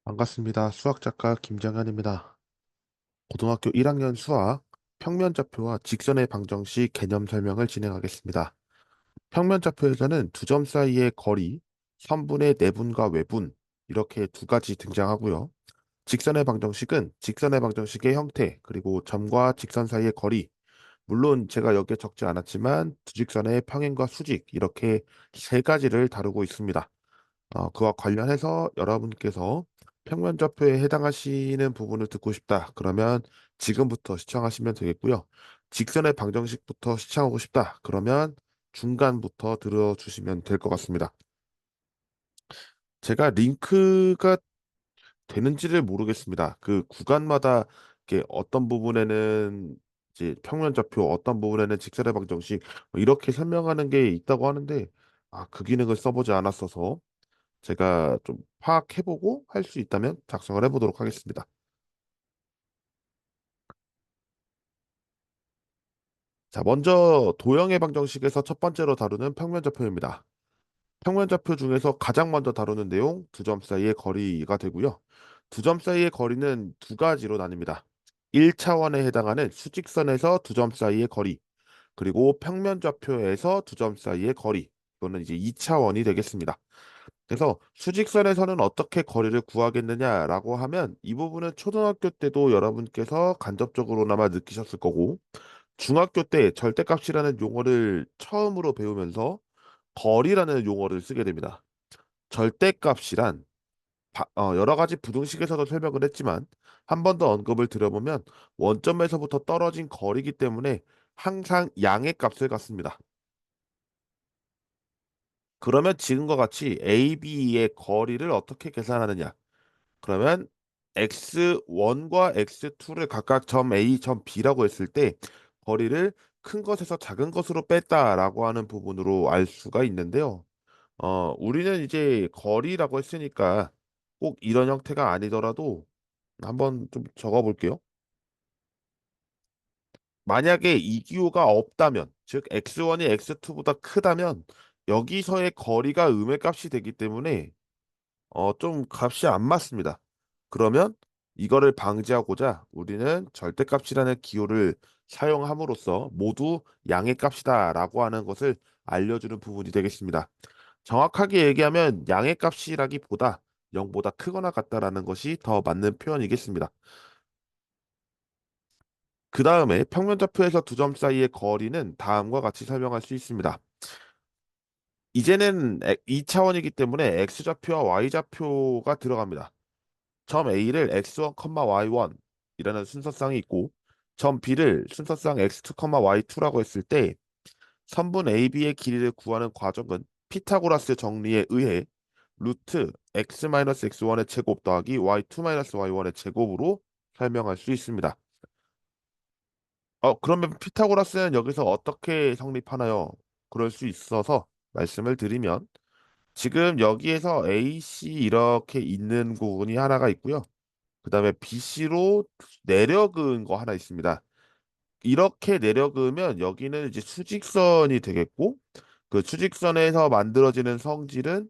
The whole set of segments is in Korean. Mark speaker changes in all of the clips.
Speaker 1: 반갑습니다. 수학작가 김정현입니다. 고등학교 1학년 수학 평면좌표와 직선의 방정식 개념 설명을 진행하겠습니다. 평면좌표에서는 두 점 사이의 거리, 선분의 내분과 외분 이렇게 두 가지 등장하고요. 직선의 방정식은 직선의 방정식의 형태, 그리고 점과 직선 사이의 거리, 물론 제가 여기에 적지 않았지만 두 직선의 평행과 수직 이렇게 세 가지를 다루고 있습니다. 그와 관련해서 여러분께서 평면좌표에 해당하시는 부분을 듣고 싶다. 그러면 지금부터 시청하시면 되겠고요. 직선의 방정식부터 시청하고 싶다. 그러면 중간부터 들어주시면 될 것 같습니다. 제가 링크가 되는지를 모르겠습니다. 그 구간마다 이렇게 어떤 부분에는 이제 평면좌표, 어떤 부분에는 직선의 방정식 뭐 이렇게 설명하는 게 있다고 하는데 그 기능을 써보지 않았어서 제가 좀 파악해보고 할 수 있다면 작성을 해보도록 하겠습니다. 자, 먼저 도형의 방정식에서 첫 번째로 다루는 평면좌표입니다. 평면좌표 중에서 가장 먼저 다루는 내용 두 점 사이의 거리가 되고요. 두 점 사이의 거리는 두 가지로 나뉩니다. 1차원에 해당하는 수직선에서 두 점 사이의 거리, 그리고 평면좌표에서 두 점 사이의 거리. 이거는 이제 2차원이 되겠습니다. 그래서 수직선에서는 어떻게 거리를 구하겠느냐라고 하면 이 부분은 초등학교 때도 여러분께서 간접적으로나마 느끼셨을 거고 중학교 때 절대값이라는 용어를 처음으로 배우면서 거리라는 용어를 쓰게 됩니다. 절대값이란 여러 가지 부등식에서도 설명을 했지만 한 번 더 언급을 드려보면 원점에서부터 떨어진 거리이기 때문에 항상 양의 값을 갖습니다. 그러면 지금과 같이 A, B의 거리를 어떻게 계산하느냐? 그러면 x1과 x2를 각각 점 A, 점 B라고 했을 때 거리를 큰 것에서 작은 것으로 뺐다라고 하는 부분으로 알 수가 있는데요. 우리는 이제 거리라고 했으니까 꼭 이런 형태가 아니더라도 한번 좀 적어 볼게요. 만약에 이 기호가 없다면, 즉 x1이 x2보다 크다면 여기서의 거리가 음의 값이 되기 때문에 좀 값이 안 맞습니다. 그러면 이거를 방지하고자 우리는 절대값이라는 기호를 사용함으로써 모두 양의 값이다라고 하는 것을 알려주는 부분이 되겠습니다. 정확하게 얘기하면 양의 값이라기보다 0보다 크거나 같다라는 것이 더 맞는 표현이겠습니다. 그 다음에 평면좌표에서 두 점 사이의 거리는 다음과 같이 설명할 수 있습니다. 이제는 2차원이기 때문에 x좌표와 y좌표가 들어갑니다. 점 A를 x1, y1 이라는 순서쌍이 있고 점 B를 순서쌍 x2, y2라고 했을 때 선분 AB의 길이를 구하는 과정은 피타고라스 정리에 의해 루트 x-x1의 제곱 더하기 y2-y1의 제곱으로 설명할 수 있습니다. 그러면 피타고라스는 여기서 어떻게 성립하나요? 그럴 수 있어서 말씀을 드리면 지금 여기에서 AC 이렇게 있는 부분이 하나가 있고요. 그 다음에 BC로 내려 그은 거 하나 있습니다. 이렇게 내려 그으면 여기는 이제 수직선이 되겠고 그 수직선에서 만들어지는 성질은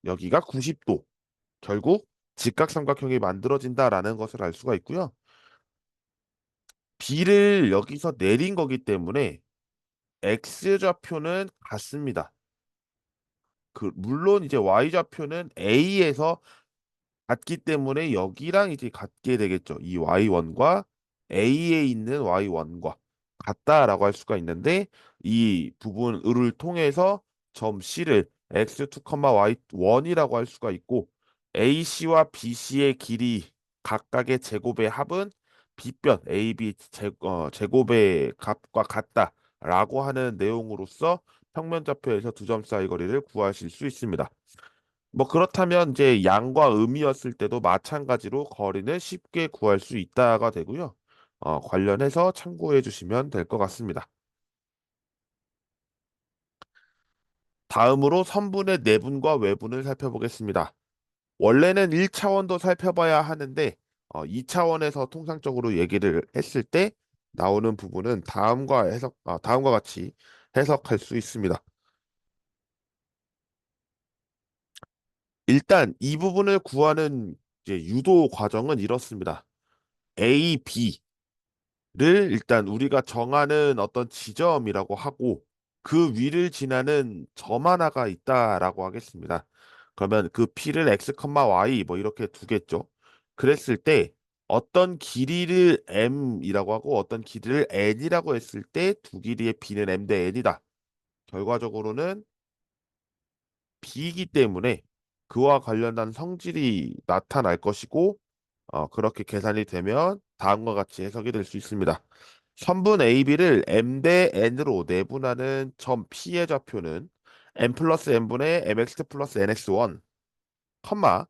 Speaker 1: 여기가 90도. 결국 직각삼각형이 만들어진다라는 것을 알 수가 있고요. B를 여기서 내린 거기 때문에 X좌표는 같습니다. 물론 이제 Y좌표는 A에서 같기 때문에 여기랑 이제 같게 되겠죠. 이 y1과 A에 있는 y1과 같다라고 할 수가 있는데 이 부분을 통해서 점 C를 x2, y1이라고 할 수가 있고 AC와 BC의 길이 각각의 제곱의 합은 B변 AB 제곱의 값과 같다라고 하는 내용으로서 평면좌표에서 두 점 사이 거리를 구하실 수 있습니다. 뭐 그렇다면 이제 양과 음이었을 때도 마찬가지로 거리는 쉽게 구할 수 있다가 되고요. 관련해서 참고해 주시면 될 것 같습니다. 다음으로 선분의 내분과 외분을 살펴보겠습니다. 원래는 1차원도 살펴봐야 하는데 2차원에서 통상적으로 얘기를 했을 때 나오는 부분은 다음과 같이 해석할 수 있습니다. 일단 이 부분을 구하는 이제 유도 과정은 이렇습니다. A, B를 일단 우리가 정하는 어떤 지점이라고 하고 그 위를 지나는 점 하나가 있다라고 하겠습니다. 그러면 그 P를 X, Y 뭐 이렇게 두겠죠. 그랬을 때 어떤 길이를 M이라고 하고 어떤 길이를 N이라고 했을 때 두 길이의 B는 M 대 N이다. 결과적으로는 B이기 때문에 그와 관련한 성질이 나타날 것이고 그렇게 계산이 되면 다음과 같이 해석이 될 수 있습니다. 선분 AB를 M 대 N으로 내분하는 점 P의 좌표는 M 플러스 N분의 MX 플러스 NX1, 컴마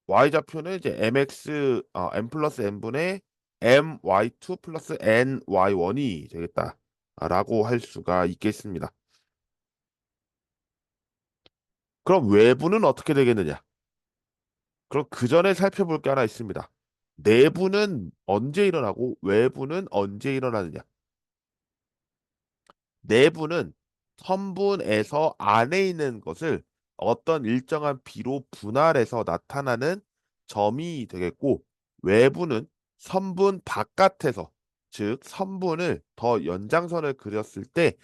Speaker 1: Y좌표는 이제 M 플러스 N분의 MY2 플러스 NY1이 되겠다라고 할 수가 있겠습니다. 그럼 외부는 어떻게 되겠느냐? 그럼 그 전에 살펴볼 게 하나 있습니다. 내부는 언제 일어나고 외부는 언제 일어나느냐? 내부는 선분에서 안에 있는 것을 어떤 일정한 비로 분할해서 나타나는 점이 되겠고, 외부는 선분 바깥에서, 즉 선분을 더 연장선을 그렸을 때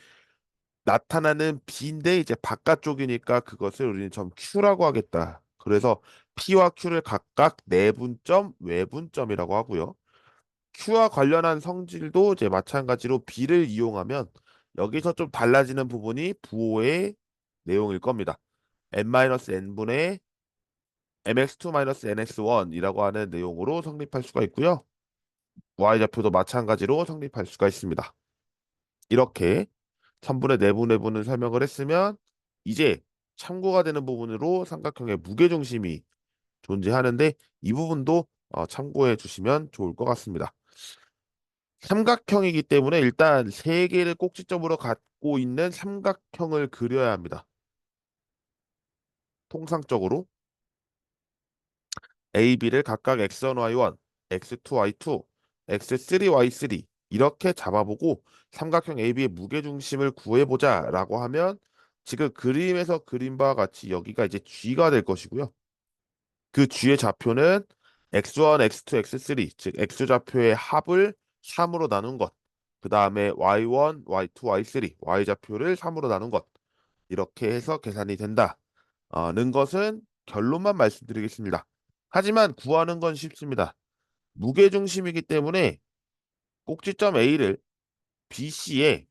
Speaker 1: 나타나는 B인데 이제 바깥쪽이니까 그것을 우리는 점 Q라고 하겠다. 그래서 P와 Q를 각각 내분점, 외분점이라고 하고요. Q와 관련한 성질도 이제 마찬가지로 B를 이용하면 여기서 좀 달라지는 부분이 부호의 내용일 겁니다. n-n분의 mx2-nx1이라고 하는 내용으로 성립할 수가 있고요. y좌표도 마찬가지로 성립할 수가 있습니다. 이렇게 3분의 내분을 설명을 했으면 이제 참고가 되는 부분으로 삼각형의 무게중심이 존재하는데 이 부분도 참고해 주시면 좋을 것 같습니다. 삼각형이기 때문에 일단 세 개를 꼭지점으로 갖고 있는 삼각형을 그려야 합니다. 통상적으로 A, B를 각각 x1, y1, x2, y2, x3, y3 이렇게 잡아보고 삼각형 AB의 무게중심을 구해보자라고 하면 지금 그림에서 그린 바와 같이 여기가 이제 G가 될 것이고요. 그 G의 좌표는 x1, x2, x3 즉 X좌표의 합을 3으로 나눈 것. 그 다음에 y1, y2, y3 Y좌표를 3으로 나눈 것. 이렇게 해서 계산이 된다는 것은 결론만 말씀드리겠습니다. 하지만 구하는 건 쉽습니다. 무게중심이기 때문에 꼭지점 A를 BC에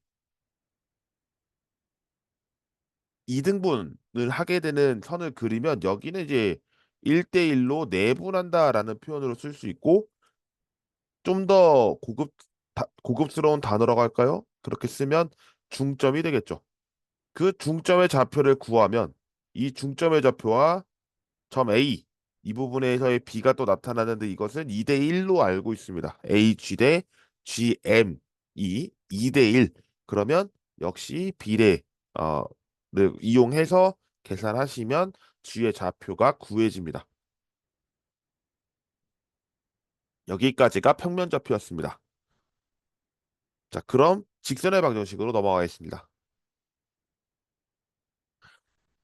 Speaker 1: 2등분을 하게 되는 선을 그리면 여기는 이제 1대1로 내분한다라는 표현으로 쓸 수 있고 좀 더 고급스러운 단어라고 할까요? 그렇게 쓰면 중점이 되겠죠. 그 중점의 좌표를 구하면 이 중점의 좌표와 점 A 이 부분에서의 B가 또 나타나는데 이것은 2대1로 알고 있습니다. AG 대 GM 이 2대1 그러면 역시 비례 를 이용해서 계산하시면 G의 좌표가 구해집니다. 여기까지가 평면 좌표였습니다. 자, 그럼 직선의 방정식으로 넘어가겠습니다.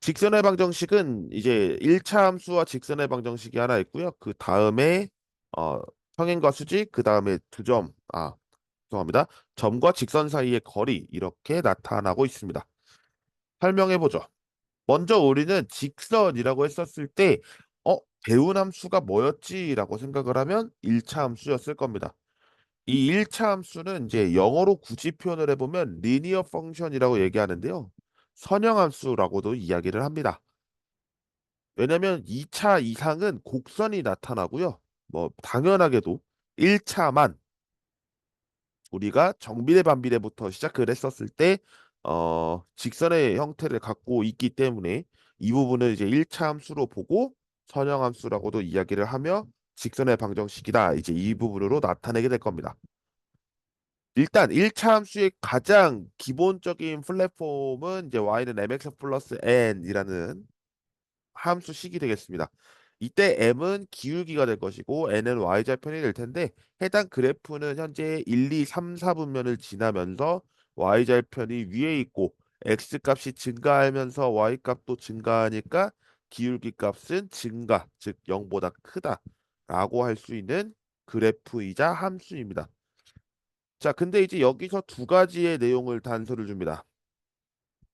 Speaker 1: 직선의 방정식은 이제 1차 함수와 직선의 방정식이 하나 있고요. 그 다음에 어, 평행과 수직, 그 다음에 죄송합니다. 점과 직선 사이의 거리 이렇게 나타나고 있습니다. 설명해 보죠. 먼저 우리는 직선이라고 했었을 때 대운함수가 뭐였지라고 생각을 하면 1차 함수였을 겁니다. 이 1차 함수는 이제 영어로 굳이 표현을 해보면 리니어 펑션이라고 얘기하는데요. 선형함수라고도 이야기를 합니다. 왜냐면 2차 이상은 곡선이 나타나고요. 뭐 당연하게도 1차만 우리가 정비례 반비례부터 시작을 했었을 때 직선의 형태를 갖고 있기 때문에 이 부분을 이제 1차 함수로 보고 선형함수라고도 이야기를 하며 직선의 방정식이다. 이제 이 부분으로 나타내게 될 겁니다. 일단 1차 함수의 가장 기본적인 플랫폼은 이제 y는 mx 플러스 n이라는 함수식이 되겠습니다. 이때 m은 기울기가 될 것이고 n은 y좌편이 될 텐데 해당 그래프는 현재 1, 2, 3, 4분면을 지나면서 y좌편이 위에 있고 x 값이 증가하면서 y 값도 증가하니까 기울기 값은 증가, 즉 0보다 크다라고 할 수 있는 그래프이자 함수입니다. 자, 근데 이제 여기서 두 가지의 내용을 단서를 줍니다.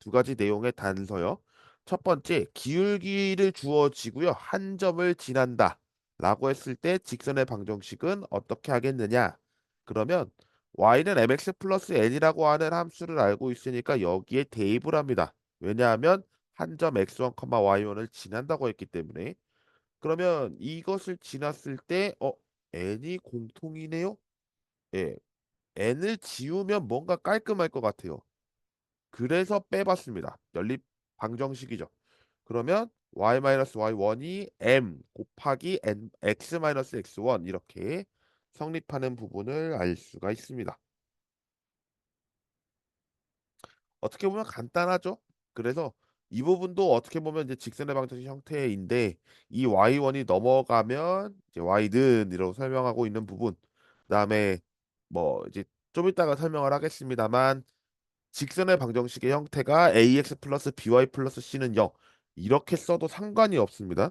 Speaker 1: 두 가지 내용의 단서요. 첫 번째, 기울기를 주어지고요. 한 점을 지난다. 라고 했을 때 직선의 방정식은 어떻게 하겠느냐? 그러면 y는 mx 플러스 n이라고 하는 함수를 알고 있으니까 여기에 대입을 합니다. 왜냐하면 한 점 x1, y1을 지난다고 했기 때문에. 그러면 이것을 지났을 때 n이 공통이네요? 예, n을 지우면 뭔가 깔끔할 것 같아요. 그래서 빼봤습니다. 연립 방정식이죠. 그러면 y-y1이 m 곱하기 n, x-x1 이렇게 성립하는 부분을 알 수가 있습니다. 어떻게 보면 간단하죠. 그래서 이 부분도 어떻게 보면 이제 직선의 방정식 형태인데 이 y1이 넘어가면 이제 y는이라고 설명하고 있는 부분. 그다음에 뭐 이제 좀 이따가 설명을 하겠습니다만 직선의 방정식의 형태가 ax 플러스 by 플러스 c는 0 이렇게 써도 상관이 없습니다.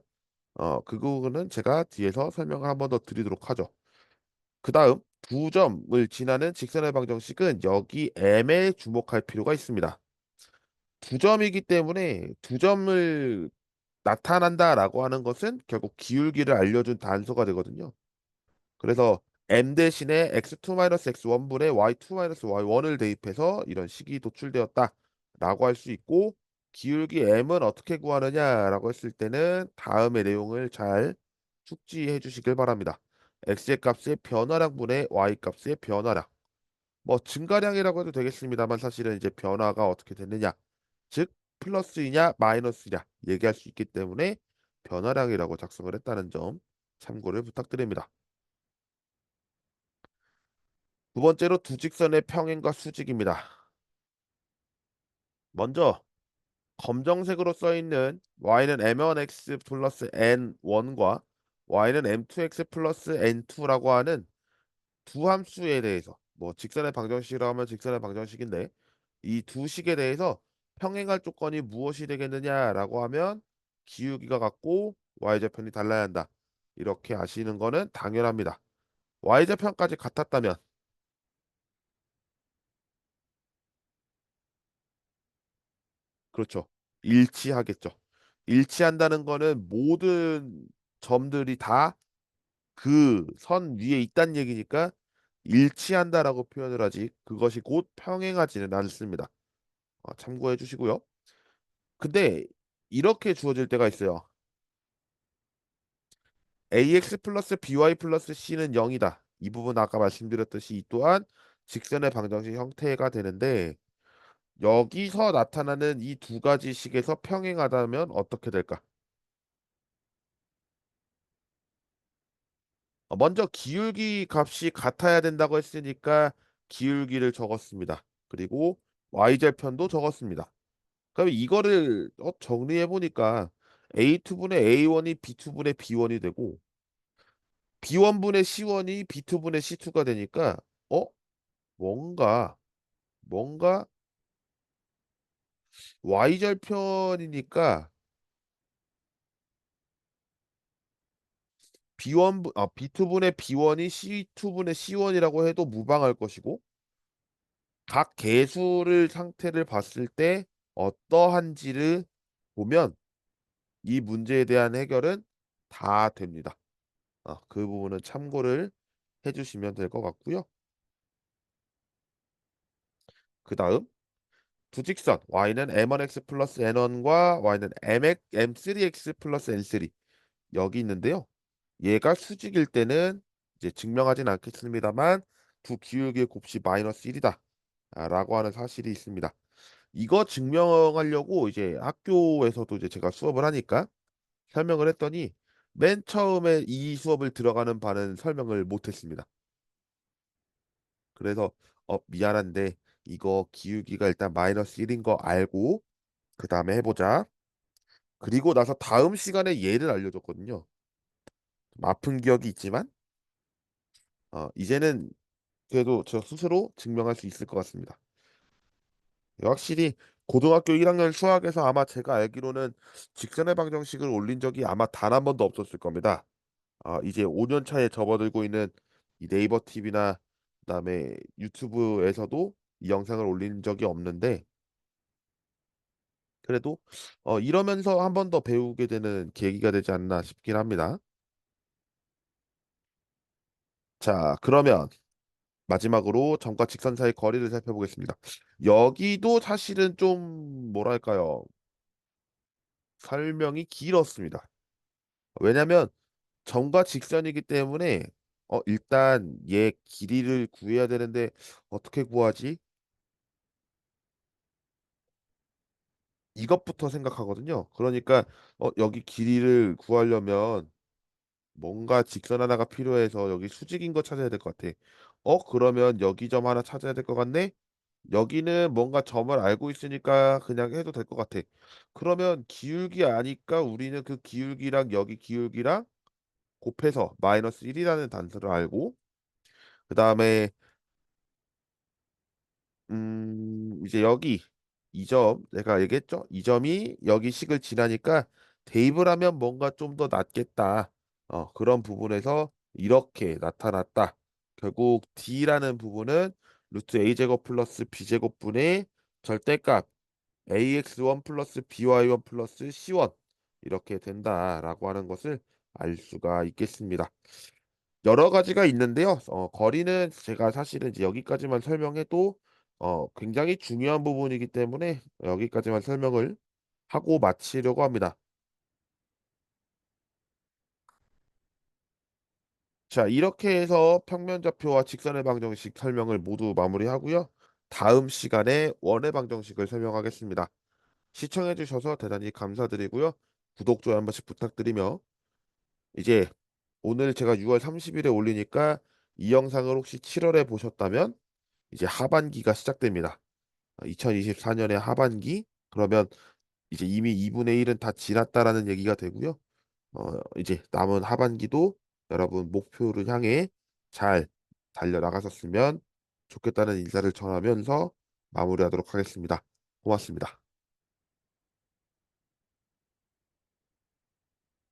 Speaker 1: 그 부분은 제가 뒤에서 설명을 한 번 더 드리도록 하죠. 그 다음 두 점을 지나는 직선의 방정식은 여기 m에 주목할 필요가 있습니다. 두 점이기 때문에 두 점을 나타난다라고 하는 것은 결국 기울기를 알려준 단서가 되거든요. 그래서 m 대신에 x2-x1분의 y2-y1을 대입해서 이런 식이 도출되었다라고 할 수 있고 기울기 m은 어떻게 구하느냐라고 했을 때는 다음의 내용을 잘 숙지해 주시길 바랍니다. x의 값의 변화량분의 y 값의 변화량. 뭐 증가량이라고 해도 되겠습니다만 사실은 이제 변화가 어떻게 됐느냐, 즉 플러스이냐 마이너스냐 얘기할 수 있기 때문에 변화량이라고 작성을 했다는 점 참고를 부탁드립니다. 두 번째로 두 직선의 평행과 수직입니다. 먼저 검정색으로 써 있는 y는 m1x 플러스 n1과 y는 m2x 플러스 n2라고 하는 두 함수에 대해서 뭐 직선의 방정식이라고 하면 직선의 방정식인데 이 두 식에 대해서 평행할 조건이 무엇이 되겠느냐라고 하면 기울기가 같고 y좌편이 달라야 한다. 이렇게 아시는 거는 당연합니다. y좌편까지 같았다면 그렇죠. 일치하겠죠. 일치한다는 거는 모든 점들이 다 그 선 위에 있다는 얘기니까 일치한다라고 표현을 하지 그것이 곧 평행하지는 않습니다. 참고해 주시고요. 근데 이렇게 주어질 때가 있어요. ax 플러스 by 플러스 c는 0이다. 이 부분 아까 말씀드렸듯이 이 또한 직선의 방정식 형태가 되는데 여기서 나타나는 이 두 가지 식에서 평행하다면 어떻게 될까? 먼저 기울기 값이 같아야 된다고 했으니까 기울기를 적었습니다. 그리고 y절편도 적었습니다. 그럼 이거를 정리해 보니까 A2분의 A1이 B2분의 B1이 되고 B1분의 C1이 B2분의 C2가 되니까 어 뭔가 뭔가 y절편이니까 B2분의 B1이 C2분의 C1이라고 해도 무방할 것이고 각 개수를 상태를 봤을 때 어떠한지를 보면 이 문제에 대한 해결은 다 됩니다. 그 부분은 참고를 해주시면 될 것 같고요. 그 다음 두 직선 y는 m1x 플러스 n1과 y는 m3x 플러스 n3 여기 있는데요. 얘가 수직일 때는 이제 증명하진 않겠습니다만 두 기울기의 곱씨 마이너스 1이다 라고 하는 사실이 있습니다. 이거 증명하려고 이제 학교에서도 이제 제가 수업을 하니까 설명을 했더니 맨 처음에 이 수업을 들어가는 반은 설명을 못했습니다. 그래서 미안한데 이거 기울기가 일단 마이너스 1인 거 알고 그 다음에 해보자. 그리고 나서 다음 시간에 얘를 알려줬거든요. 좀 아픈 기억이 있지만 이제는 그래도 저 스스로 증명할 수 있을 것 같습니다. 확실히 고등학교 1학년 수학에서 아마 제가 알기로는 직선의 방정식을 올린 적이 아마 단 한 번도 없었을 겁니다. 이제 5년 차에 접어들고 있는 이 네이버 TV나 그다음에 유튜브에서도 이 영상을 올린 적이 없는데, 그래도 이러면서 한 번 더 배우게 되는 계기가 되지 않나 싶긴 합니다. 자, 그러면 마지막으로 점과 직선 사이 거리를 살펴보겠습니다. 여기도 사실은 좀 뭐랄까요? 설명이 길었습니다. 왜냐면 점과 직선이기 때문에 일단 얘 길이를 구해야 되는데 어떻게 구하지? 이것부터 생각하거든요. 그러니까 여기 길이를 구하려면 뭔가 직선 하나가 필요해서 여기 수직인 거 찾아야 될 것 같아. 그러면 여기 점 하나 찾아야 될 것 같네? 여기는 뭔가 점을 알고 있으니까 그냥 해도 될 것 같아. 그러면 기울기 아니까 우리는 그 기울기랑 여기 기울기랑 곱해서 마이너스 1이라는 단서를 알고, 그 다음에 이제 여기 이 점 내가 얘기했죠? 이 점이 여기 식을 지나니까 대입을 하면 뭔가 좀 더 낫겠다. 그런 부분에서 이렇게 나타났다. 결국 D라는 부분은 루트 A제곱 플러스 B제곱분의 절대값 AX1 플러스 BY1 플러스 C1 이렇게 된다라고 하는 것을 알 수가 있겠습니다. 여러 가지가 있는데요. 거리는 제가 사실은 이제 여기까지만 설명해도 굉장히 중요한 부분이기 때문에 여기까지만 설명을 하고 마치려고 합니다. 자, 이렇게 해서 평면좌표와 직선의 방정식 설명을 모두 마무리하고요. 다음 시간에 원의 방정식을 설명하겠습니다. 시청해주셔서 대단히 감사드리고요. 구독, 좋아요 한 번씩 부탁드리며, 이제 오늘 제가 6월 30일에 올리니까 이 영상을 혹시 7월에 보셨다면 이제 하반기가 시작됩니다. 2024년의 하반기. 그러면 이제 이미 2분의 1은 다 지났다라는 얘기가 되고요. 이제 남은 하반기도 여러분 목표를 향해 잘 달려나가셨으면 좋겠다는 인사를 전하면서 마무리하도록 하겠습니다. 고맙습니다.